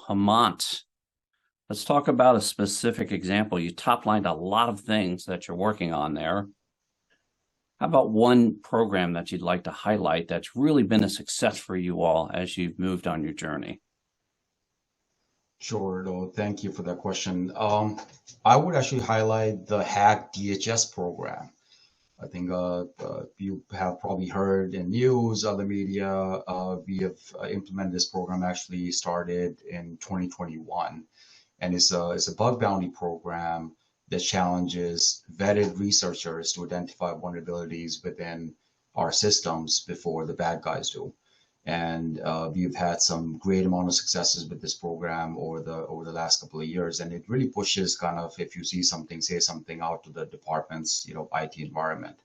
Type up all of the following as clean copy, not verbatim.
Hemant. Let's talk about a specific example. You top-lined a lot of things that you're working on there. How about one program that you'd like to highlight that's really been a success for you all as you've moved on your journey? Sure, though. Thank you for that question. I would actually highlight the Hack DHS program. I think you have probably heard in news, other media, we have implemented this program actually started in 2021. And it's a bug bounty program that challenges vetted researchers to identify vulnerabilities within our systems before the bad guys do. And we've had some great amount of successes with this program over the last couple of years, and it really pushes kind of if you see something, say something out to the department's IT environment.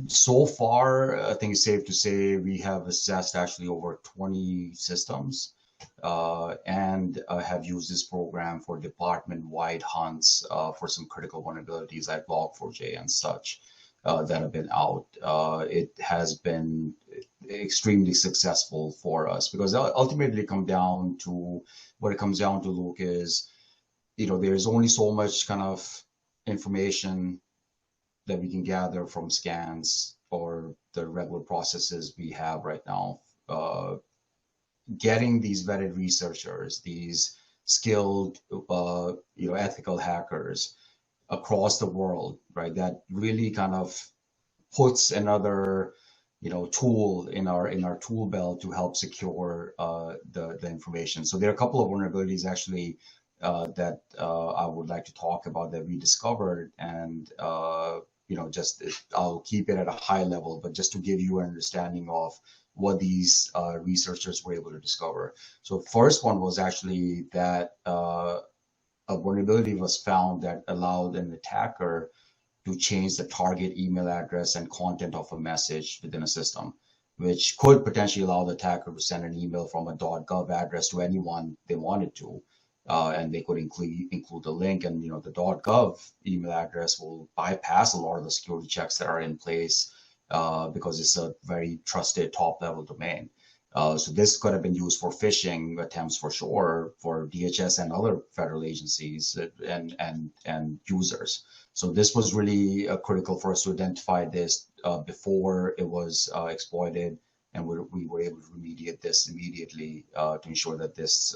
So far, I think it's safe to say we have assessed actually over 20 systems and have used this program for department-wide hunts for some critical vulnerabilities like Log4j and such that have been out. It has been extremely successful for us because ultimately come down to what it comes down to, Luke, is there's only so much kind of information that we can gather from scans or the regular processes we have right now. Getting these vetted researchers, these skilled, ethical hackers across the world, right? That really kind of puts another, tool in our tool belt to help secure the information. So there are a couple of vulnerabilities actually that I would like to talk about that we discovered, and I'll keep it at a high level, but just to give you an understanding of what these researchers were able to discover. So first one was actually that a vulnerability was found that allowed an attacker to change the target email address and content of a message within a system, which could potentially allow the attacker to send an email from a .gov address to anyone they wanted to. And they could include the link, and the .gov email address will bypass a lot of the security checks that are in place because it's a very trusted top-level domain. So this could have been used for phishing attempts for sure for DHS and other federal agencies and users. So this was really critical for us to identify this before it was exploited, and we were able to remediate this immediately to ensure that this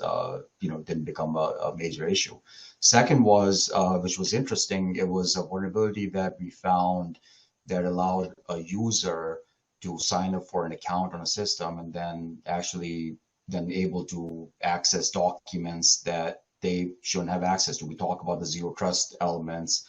didn't become a major issue. Second was, which was interesting, it was a vulnerability that we found that allowed a user to sign up for an account on a system and then able to access documents that they shouldn't have access to. We talk about the zero trust elements.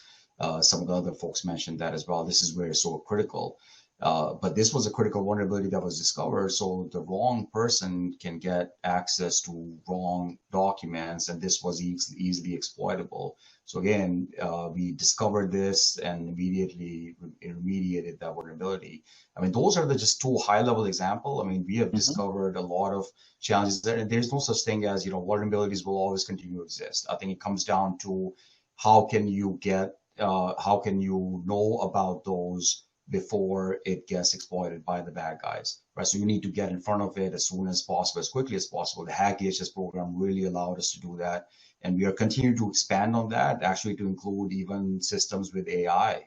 Some of the other folks mentioned that as well. This is where it's so critical. But this was a critical vulnerability that was discovered, so the wrong person can get access to wrong documents, and this was easily exploitable. So again, we discovered this and immediately remediated that vulnerability. I mean, those are just two high-level examples. I mean, we have discovered a lot of challenges there, and there's no such thing as, vulnerabilities will always continue to exist. I think it comes down to how can you know about those before it gets exploited by the bad guys, right? So you need to get in front of it as soon as possible, as quickly as possible. The Hack DHS program really allowed us to do that. And we are continuing to expand on that, actually to include even systems with AI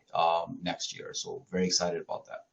next year. So very excited about that.